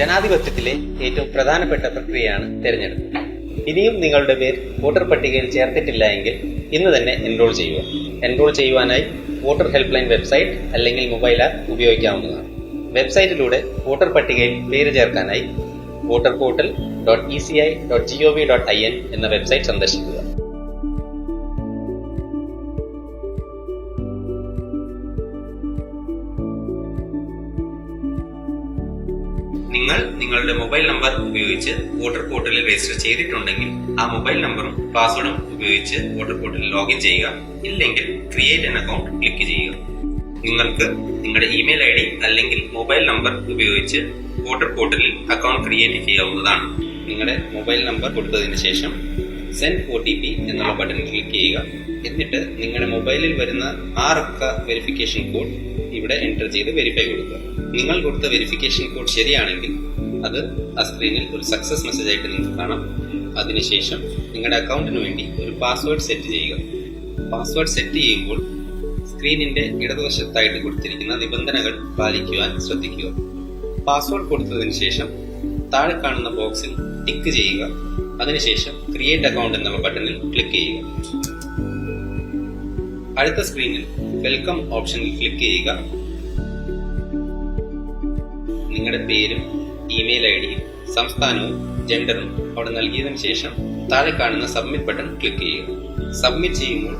ജനാധിപത്യത്തിലെ ഏറ്റവും പ്രധാനപ്പെട്ട പ്രക്രിയയാണ് തെരഞ്ഞെടുപ്പ്. ഇനിയും നിങ്ങളുടെ പേര് വോട്ടർ പട്ടികയിൽ ചേർത്തിട്ടില്ല എങ്കിൽ ഇന്ന് തന്നെ എൻറോൾ ചെയ്യുക. എൻറോൾ ചെയ്യുവാനായി വോട്ടർ ഹെൽപ്പ് ലൈൻ വെബ്സൈറ്റ് അല്ലെങ്കിൽ മൊബൈൽ ആപ്പ് ഉപയോഗിക്കാവുന്നതാണ്. വെബ്സൈറ്റിലൂടെ വോട്ടർ പട്ടികയിൽ പേര് ചേർക്കാനായി voterportal.eci.gov.in എന്ന വെബ്സൈറ്റ് സന്ദർശിക്കുക. നിങ്ങൾ നിങ്ങളുടെ മൊബൈൽ നമ്പർ ഉപയോഗിച്ച് വോട്ടർ പോർട്ടലിൽ രജിസ്റ്റർ ചെയ്തിട്ടുണ്ടെങ്കിൽ ആ മൊബൈൽ നമ്പറും പാസ്വേഡും ഉപയോഗിച്ച് വോട്ടർ പോർട്ടലിൽ ലോഗിൻ ചെയ്യുക. ഇല്ലെങ്കിൽ ക്രിയേറ്റ് ആൻ അക്കൗണ്ട് ക്ലിക്ക് ചെയ്യുക. നിങ്ങൾക്ക് നിങ്ങളുടെ ഇമെയിൽ ഐഡി അല്ലെങ്കിൽ മൊബൈൽ നമ്പർ ഉപയോഗിച്ച് വോട്ടർ പോർട്ടലിൽ അക്കൗണ്ട് ക്രിയേറ്റ് ചെയ്യാവുന്നതാണ്. നിങ്ങളുടെ മൊബൈൽ നമ്പർ കൊടുത്തതിന് ശേഷം സെൻഡ് OTP എന്നുള്ള ബട്ടൺ ക്ലിക്ക് ചെയ്യുക. എന്നിട്ട് നിങ്ങളുടെ മൊബൈലിൽ വരുന്ന 6 അക്ക വെരിഫിക്കേഷൻ കോഡ് ഇവിടെ എൻ്റർ ചെയ്ത് വെരിഫൈ കൊടുക്കുക. നിങ്ങൾ കൊടുത്ത വെരിഫിക്കേഷൻ കോഡ് ശരിയാണെങ്കിൽ അത് ആ സ്ക്രീനിൽ ഒരു സക്സസ് മെസ്സേജ് ആയിട്ട് നിങ്ങൾക്ക് കാണാം. അതിനുശേഷം നിങ്ങളുടെ അക്കൗണ്ടിന് വേണ്ടി ഒരു പാസ്വേഡ് സെറ്റ് ചെയ്യുക. പാസ്വേഡ് സെറ്റ് ചെയ്യുമ്പോൾ സ്ക്രീനിന്റെ ഇടതുവശത്തായിട്ട് കൊടുത്തിരിക്കുന്ന നിബന്ധനകൾ പാലിക്കുവാൻ ശ്രദ്ധിക്കുക. പാസ്വേഡ് കൊടുത്തതിന് ശേഷം താഴെ കാണുന്ന ബോക്സിൽ ടിക്ക് ചെയ്യുക. അതിനുശേഷം ക്രിയേറ്റ് അക്കൗണ്ട് എന്നുള്ള ബട്ടണിൽ ക്ലിക്ക് ചെയ്യുക. അടുത്ത സ്ക്രീനിൽ വെൽക്കം ഓപ്ഷനിൽ ക്ലിക്ക് ചെയ്യുക. നിങ്ങളുടെ പേരും ഇമെയിൽ ഐഡിയും സംസ്ഥാനവും ജെൻഡറും അവിടെ നൽകിയതിനു ശേഷം താഴെ കാണുന്ന സബ്മിറ്റ് ബട്ടൺ ക്ലിക്ക് ചെയ്യുക. സബ്മിറ്റ് ചെയ്യുമ്പോൾ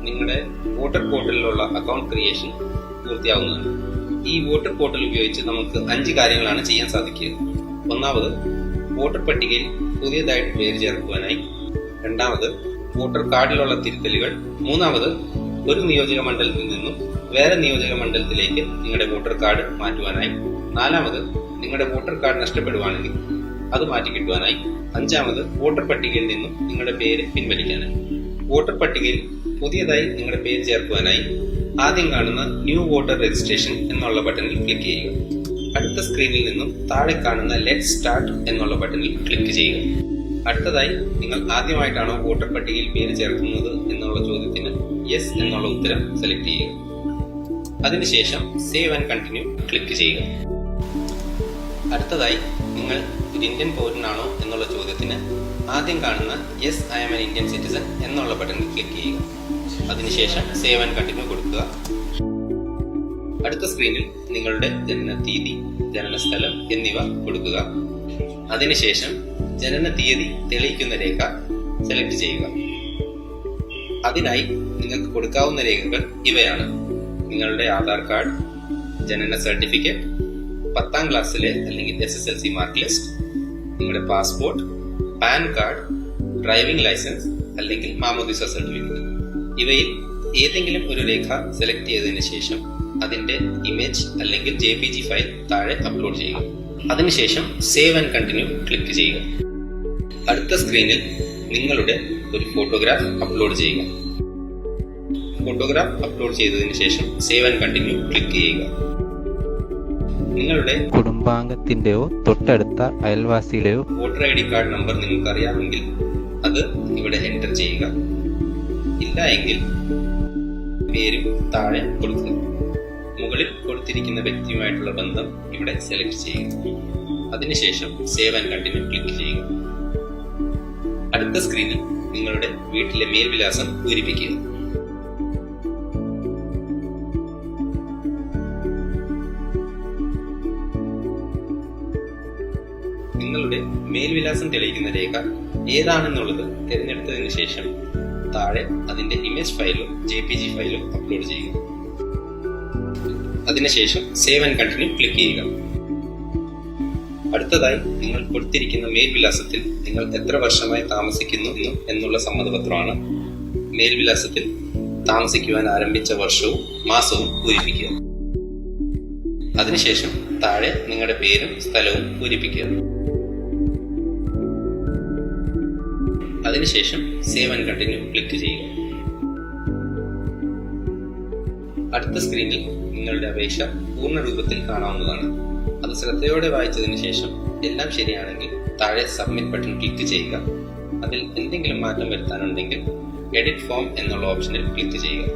നിങ്ങളുടെ വോട്ടർ പോർട്ടലിലുള്ള അക്കൗണ്ട് ക്രിയേഷൻ പൂർത്തിയാവുന്നതാണ്. ഈ വോട്ടർ പോർട്ടൽ ഉപയോഗിച്ച് നമുക്ക് 5 കാര്യങ്ങളാണ് ചെയ്യാൻ സാധിക്കുക. ഒന്നാമത്, വോട്ടർ പട്ടികയിൽ പുതിയതായിട്ട് പേര് ചേർക്കുവാനായി. രണ്ടാമത്, വോട്ടർ കാർഡിലുള്ള തിരുത്തലുകൾ. മൂന്നാമത്, ഒരു നിയോജക മണ്ഡലത്തിൽ നിന്നും വേറെ നിയോജക മണ്ഡലത്തിലേക്ക് നിങ്ങളുടെ വോട്ടർ കാർഡ് മാറ്റുവാനായി. നാലാമത്, നിങ്ങളുടെ വോട്ടർ കാർഡ് നഷ്ടപ്പെടുവാണെങ്കിൽ അത് മാറ്റിക്കിട്ടുവാനായി. അഞ്ചാമത്, വോട്ടർ പട്ടികയിൽ നിന്നും നിങ്ങളുടെ പേര് പിൻവലിക്കാനായി. വോട്ടർ പട്ടികയിൽ പുതിയതായി നിങ്ങളുടെ പേര് ചേർക്കുവാനായി ആദ്യം കാണുന്ന ന്യൂ വോട്ടർ രജിസ്ട്രേഷൻ എന്നുള്ള ബട്ടണിൽ ക്ലിക്ക് ചെയ്യുക. അടുത്ത സ്ക്രീനിൽ നിന്നും താഴെ കാണുന്ന ലെറ്റ് സ്റ്റാർട്ട് എന്നുള്ള ബട്ടണിൽ ക്ലിക്ക് ചെയ്യുക. അടുത്തതായി, നിങ്ങൾ ആദ്യമായിട്ടാണോ വോട്ടർ പട്ടികയിൽ പേര് ചേർക്കുന്നത് എന്നുള്ള ചോദ്യത്തിന് യെസ് എന്നുള്ള ഉത്തരം സെലക്ട് ചെയ്യുക. അതിനുശേഷം സേവ് ആൻഡ് കണ്ടിന്യൂ ക്ലിക്ക് ചെയ്യുക. അടുത്തതായി, നിങ്ങൾ ഒരു ഇന്ത്യൻ പൗരനാണോ എന്നുള്ള ചോദ്യത്തിന് ആദ്യം കാണുന്ന yes I am an Indian citizen എന്നുള്ള ബട്ടണിൽ ക്ലിക്ക് ചെയ്യുക. അതിനുശേഷം സേവ് ആൻഡ് കണ്ടിന്യൂ കൊടുക്കുക. അടുത്ത സ്ക്രീനിൽ നിങ്ങളുടെ ജനന തീയതി, ജനന സ്ഥലം എന്നിവ കൊടുക്കുക. അതിനുശേഷം ജനന തീയതി തെളിയിക്കുന്ന രേഖ സെലക്ട് ചെയ്യുക. അതിനായി നിങ്ങൾക്ക് കൊടുക്കാവുന്ന രേഖകൾ ഇവയാണ്: നിങ്ങളുടെ ആധാർ കാർഡ്, ജനന സർട്ടിഫിക്കറ്റ്, 10ാം ക്ലാസ്സിലെ അല്ലെങ്കിൽ SSLC മാർക്ക് ലിസ്റ്റ്, നിങ്ങളുടെ passport, PAN card, driving licence അല്ലെങ്കിൽ മാമോദിസ സർട്ടിഫിക്കറ്റ്. ഇവയിൽ ഏതെങ്കിലും ഒരു രേഖ സെലക്ട് ചെയ്തതിനു ശേഷം അതിന്റെ ഇമേജ് അല്ലെങ്കിൽ JPG ഫയൽ താഴെ അപ്ലോഡ് ചെയ്യുക. അതിനുശേഷം സേവ് ആൻഡ് കണ്ടിന്യൂ ക്ലിക്ക് ചെയ്യുക. അടുത്ത സ്ക്രീനിൽ നിങ്ങളുടെ ഒരു ഫോട്ടോഗ്രാഫ് അപ്ലോഡ് ചെയ്യുക. ഫോട്ടോഗ്രാഫ് അപ്ലോഡ് ചെയ്തതിനു ശേഷം സേവ് ആൻഡ് കണ്ടിന്യൂ ക്ലിക്ക് ചെയ്യുക. നിങ്ങളുടെ കുടുംബാംഗത്തിന്റെയോ തൊട്ടടുത്ത അയൽവാസിയുടെയോ വോട്ടർ ID കാർഡ് നമ്പർ നിങ്ങൾക്ക് അറിയാമെങ്കിൽ അത് ഇവിടെ എൻ്റർ ചെയ്യുക. ഇല്ല എങ്കിൽ പേരും താഴെ കൊടുക്കുക. മുകളിൽ കൊടുത്തിരിക്കുന്ന വ്യക്തിയുമായിട്ടുള്ള ബന്ധം ഇവിടെ സെലക്ട് ചെയ്യുക. അതിനുശേഷം സേവ് ആൻഡ് കണ്ടിന്യൂ ക്ലിക്ക് ചെയ്യുക. അടുത്ത സ്ക്രീനിൽ നിങ്ങളുടെ വീട്ടിലെ മേൽവിലാസം പൂരിപ്പിക്കുക. നിങ്ങളുടെ മേൽവിലാസം തെളിയിക്കുന്ന രേഖ ഏതാണെന്നുള്ളത് തിരഞ്ഞെടുത്തതിന് ശേഷം താഴെ അതിന്റെ ഇമേജ് ഫയലും JPG ഫയലും അപ്ലോഡ് ചെയ്യുക. അതിനുശേഷം സേവ് ആൻഡ് കണ്ടിന്യൂ ക്ലിക്ക് ചെയ്യുക. അടുത്തതായി, നിങ്ങൾ കൊടുത്തിരിക്കുന്ന മേൽവിലാസത്തിൽ നിങ്ങൾ എത്ര വർഷമായി താമസിക്കുന്നു എന്നുള്ള സമ്മതപത്രമാണ്. മേൽവിലാസത്തിൽ താമസിക്കുവാൻ ആരംഭിച്ച വർഷവും മാസവും പൂരിപ്പിക്കുക. അതിനുശേഷം താഴെ നിങ്ങളുടെ പേരും സ്ഥലവും പൂരിപ്പിക്കുക. അതിനുശേഷം സേവ് ആൻഡ് കണ്ടിന്യൂ ക്ലിക്ക് ചെയ്യുക. അടുത്ത സ്ക്രീനിൽ നിങ്ങളുടെ അപേക്ഷ പൂർണ്ണ രൂപത്തിൽ കാണാവുന്നതാണ്. അത് ശ്രദ്ധയോടെ വായിച്ചതിന് ശേഷം എല്ലാം ശരിയാണെങ്കിൽ താഴെ സബ്മിറ്റ് ബട്ടൺ ക്ലിക്ക് ചെയ്യുക. അതിൽ എന്തെങ്കിലും മാറ്റം വരുത്താനുണ്ടെങ്കിൽ എഡിറ്റ് ഫോം എന്നുള്ള ഓപ്ഷനിൽ ക്ലിക്ക് ചെയ്യുക.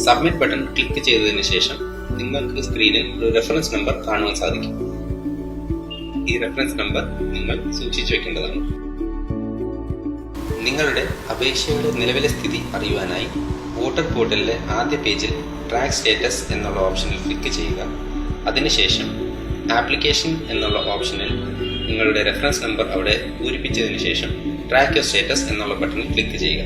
സബ്മിറ്റ് ബട്ടൺ ക്ലിക്ക് ചെയ്തതിന് ശേഷം നിങ്ങൾക്ക് സ്ക്രീനിൽ ഒരു റെഫറൻസ് നമ്പർ കാണുവാൻ സാധിക്കും. ഈ റെഫറൻസ് നമ്പർ നിങ്ങൾ സൂക്ഷിച്ചു വെക്കേണ്ടതാണ്. നിങ്ങളുടെ അപേക്ഷയുടെ നിലവിലെ സ്ഥിതി അറിയുവാനായി വോട്ടർ പോർട്ടലിലെ ആദ്യ പേജിൽ ട്രാക്ക് സ്റ്റേറ്റസ് എന്നുള്ള ഓപ്ഷനിൽ ക്ലിക്ക് ചെയ്യുക. അതിനുശേഷം ആപ്ലിക്കേഷൻ എന്നുള്ള ഓപ്ഷനിൽ നിങ്ങളുടെ റെഫറൻസ് നമ്പർ അവിടെ പൂരിപ്പിച്ചതിന് ശേഷം ട്രാക്ക് യുവർ സ്റ്റേറ്റസ് എന്നുള്ള ബട്ടണിൽ ക്ലിക്ക് ചെയ്യുക.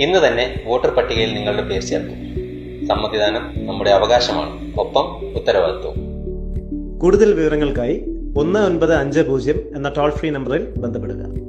ഇന്ന് തന്നെ വോട്ടർ പട്ടികയിൽ നിങ്ങളുടെ പേര് ചേർക്കും. സമ്മതിദാനം നമ്മുടെ അവകാശമാണ്, ഒപ്പം ഉത്തരവാദിത്വവും. കൂടുതൽ വിവരങ്ങൾക്കായി 1950 എന്ന ടോൾ ഫ്രീ നമ്പറിൽ ബന്ധപ്പെടുക.